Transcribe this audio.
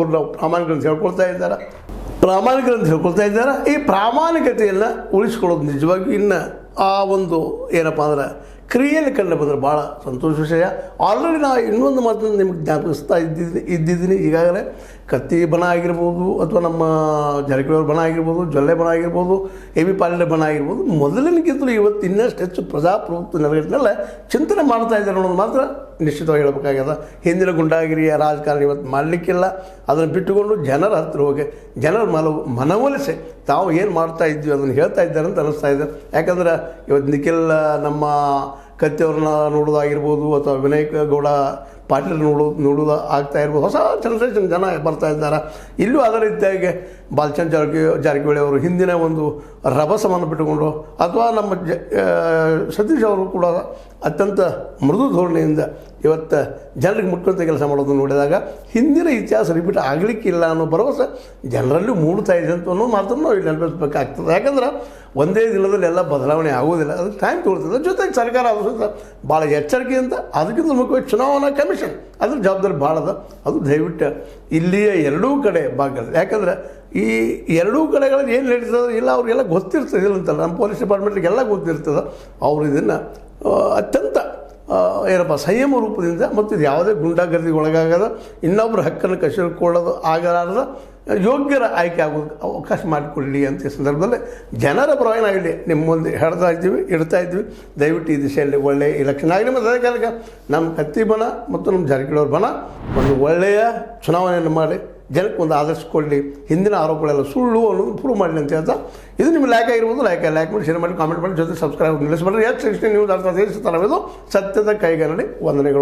ಒಬ್ಬರು ನಾವು ಪ್ರಾಮಾಣಿಕರನ್ನು ಹೇಳ್ಕೊಳ್ತಾ ಇದ್ದಾರೆ. ಈ ಪ್ರಾಮಾಣಿಕತೆಯನ್ನು ಉಳಿಸ್ಕೊಳ್ಳೋದು ನಿಜವಾಗಿ ಇನ್ನು ಆ ಒಂದು ಏನಪ್ಪ ಅಂದ್ರೆ ಕ್ರಿಯೆಯಲ್ಲಿ ಕಂಡು ಬಂದರೆ ಭಾಳ ಸಂತೋಷ ವಿಷಯ. ಆಲ್ರೆಡಿ ನಾನು ಇನ್ನೊಂದು ಮಾತನ್ನು ನಿಮಗೆ ಜ್ಞಾಪಿಸ್ತಾ ಇದ್ದಿದ್ದೀನಿ ಈಗಾಗಲೇ. ಕತ್ತಿ ಬಣ ಆಗಿರ್ಬೋದು ಅಥವಾ ನಮ್ಮ ಜಾರಕಿಹೊಳಿ ಬಣ ಆಗಿರ್ಬೋದು, ಜೊಲ್ಲೆ ಬಣ ಆಗಿರ್ಬೋದು, ಎ ಬಿ ಪಾಟೀಲ್ ಬಣ ಆಗಿರ್ಬೋದು, ಮೊದಲಿನಕ್ಕಿಂತಲೂ ಇವತ್ತು ಇನ್ನಷ್ಟು ಹೆಚ್ಚು ಪ್ರಜಾಪ್ರಭುತ್ವ ನೆಲೆಗಟ್ಟಿನಲ್ಲೇ ಚಿಂತನೆ ಮಾಡ್ತಾ ಇದ್ದಾರೆ ಅನ್ನೋದು ಮಾತ್ರ ನಿಶ್ಚಿತವಾಗಿ ಹೇಳಬೇಕಾಗ್ಯದ. ಹಿಂದಿನ ಗುಂಡಾಗಿರಿಯ ರಾಜಕಾರಣ ಇವತ್ತು ಮಾಡಲಿಕ್ಕಿಲ್ಲ. ಅದನ್ನು ಬಿಟ್ಟುಕೊಂಡು ಜನರ ಹತ್ತಿರ ಹೋಗಿ ಜನರ ಮನವೊಲಿಸಿ ತಾವು ಏನು ಮಾಡ್ತಾ ಇದ್ವಿ ಅದನ್ನು ಹೇಳ್ತಾ ಇದ್ದಾರೆ ಅಂತ ಅನ್ನಿಸ್ತಾ ಇದೆ. ಯಾಕಂದ್ರೆ ಇವತ್ತು ನಿಖಿಲ್ ನಮ್ಮ ಕತ್ತಿಯವ್ರನ್ನ ನೋಡೋದಾಗಿರ್ಬೋದು ಅಥವಾ ವಿನಾಯಕ್ ಗೌಡ ಪಾಟೀಲ್ ನೋಡೋದು ಆಗ್ತಾ ಇರ್ಬೋದು. ಹೊಸ ಜನರೇಷನ್ ಜನ ಬರ್ತಾ ಇದ್ದಾರೆ. ಇಲ್ಲೂ ಅದೇ ರೀತಿಯಾಗಿ ಬಾಲಚಂದ್ರ ಜಾರಕಿಹೊಳಿ ಅವರು ಹಿಂದಿನ ಒಂದು ರಭಸವನ್ನು ಬಿಟ್ಟುಕೊಂಡು ಅಥವಾ ನಮ್ಮ ಸತೀಶ್ ಅವರು ಕೂಡ ಅತ್ಯಂತ ಮೃದು ಧೋರಣೆಯಿಂದ ಇವತ್ತು ಜನರಿಗೆ ಮುಟ್ಟುವಂಥ ಕೆಲಸ ಮಾಡೋದನ್ನು ನೋಡಿದಾಗ ಹಿಂದಿನ ಇತಿಹಾಸ ರಿಪೀಟ್ ಆಗಲಿಕ್ಕಿಲ್ಲ ಅನ್ನೋ ಭರವಸೆ ಜನರಲ್ಲೂ ಮೂಡ್ತಾ ಇದೆ ಅಂತ ಅನ್ನೋ ಮಾತನ್ನು ನಾವು ಇಲ್ಲಿ ನೆನಪಿಸಬೇಕಾಗ್ತದೆ. ಯಾಕಂದ್ರೆ ಒಂದೇ ದಿನದಲ್ಲಿ ಎಲ್ಲ ಬದಲಾವಣೆ ಆಗೋದಿಲ್ಲ, ಅದಕ್ಕೆ ಟೈಮ್ ತೊಗೊಳ್ತದೆ. ಜೊತೆಗೆ ಸರ್ಕಾರ ಅದು ಭಾಳ ಎಚ್ಚರಿಕೆಯಿಂದ ಅದಕ್ಕಿಂತ ಮುಖ್ಯವಾಗಿ ಚುನಾವಣಾ ಕಮಿಷನ್ ಅದ್ರ ಜವಾಬ್ದಾರಿ ಭಾಳ ಅದ. ಅದು ದಯವಿಟ್ಟು ಇಲ್ಲಿಯ ಎರಡೂ ಕಡೆ ಭಾಗ. ಯಾಕಂದ್ರೆ ಈ ಎರಡೂ ಕಡೆಗಳಲ್ಲಿ ಏನು ನಡೀತದೆ ಇಲ್ಲ ಅವ್ರಿಗೆಲ್ಲ ಗೊತ್ತಿರ್ತದೆ. ಇಲ್ಲ ಅಂತಲ್ಲ, ನಮ್ಮ ಪೊಲೀಸ್ ಡಿಪಾರ್ಟ್ಮೆಂಟ್ಗೆಲ್ಲ ಗೊತ್ತಿರ್ತದೆ. ಅವರು ಇದನ್ನು ಅತ್ಯಂತ ಏನಪ್ಪ ಸಂಯಮ ರೂಪದಿಂದ ಮತ್ತು ಇದು ಯಾವುದೇ ಗುಂಡಾಗರ್ದಿಗೆ ಒಳಗಾಗದ, ಇನ್ನೊಬ್ಬರ ಹಕ್ಕನ್ನು ಕಸಿದುಕೊಳ್ಳೋದು ಆಗಲಾರದ ಯೋಗ್ಯರ ಆಯ್ಕೆ ಆಗೋದಕ್ಕೆ ಅವಕಾಶ ಮಾಡಿಕೊಳ್ಳಿ ಅಂತ ಈ ಸಂದರ್ಭದಲ್ಲಿ ಜನರ ಪರವಾಗಿ ನಾವಿಲ್ಲಿ ನಿಮ್ಮ ಮುಂದೆ ಇಡ್ತಾ ಇದ್ವಿ. ದಯವಿಟ್ಟು ಈ ದಿಶೆಯಲ್ಲಿ ಒಳ್ಳೆಯ ಎಲೆಕ್ಷನ್ ಆಗಲಿ. ಮತ್ತು ಅದೇ ಕಾಲಕ್ಕೆ ನಮ್ಮ ಕತ್ತಿ ಬಣ ಮತ್ತು ನಮ್ಮ ಜಾರಕಿಹೊಳಿ ಬಣ ಒಂದು ಒಳ್ಳೆಯ ಚುನಾವಣೆಯನ್ನು ಮಾಡಿ ಜನಕ್ಕೆ ಒಂದು ಆದರ್ಶ ಕೊಡಲಿ, ಹಿಂದಿನ ಆರೋಪಗಳೆಲ್ಲ ಸುಳ್ಳು ಅನ್ನೋದು ಪ್ರೂವ್ ಮಾಡಲಿ ಅಂತ ಹೇಳ್ತಾ, ಇದು ನಿಮ್ಗೆ ಲೈಕ್ ಆಗಿರ್ಬೋದು. ಲೈಕ್ ಮಾಡಿ, ಶೇರ್ ಮಾಡಿ, ಕಾಮೆಂಟ್ ಮಾಡಿ, ಜೊತೆ ಸಬ್ಸ್ಕ್ರೈಬ್ ನಿಲ್ಲಿಸಬೇಡ್ರಿ. H16 ನ್ಯೂಸ್ ಅರ್ಥ ಸತ್ಯದ ಕೈಗಾರಡಿ ವಂದನೆಗಳು.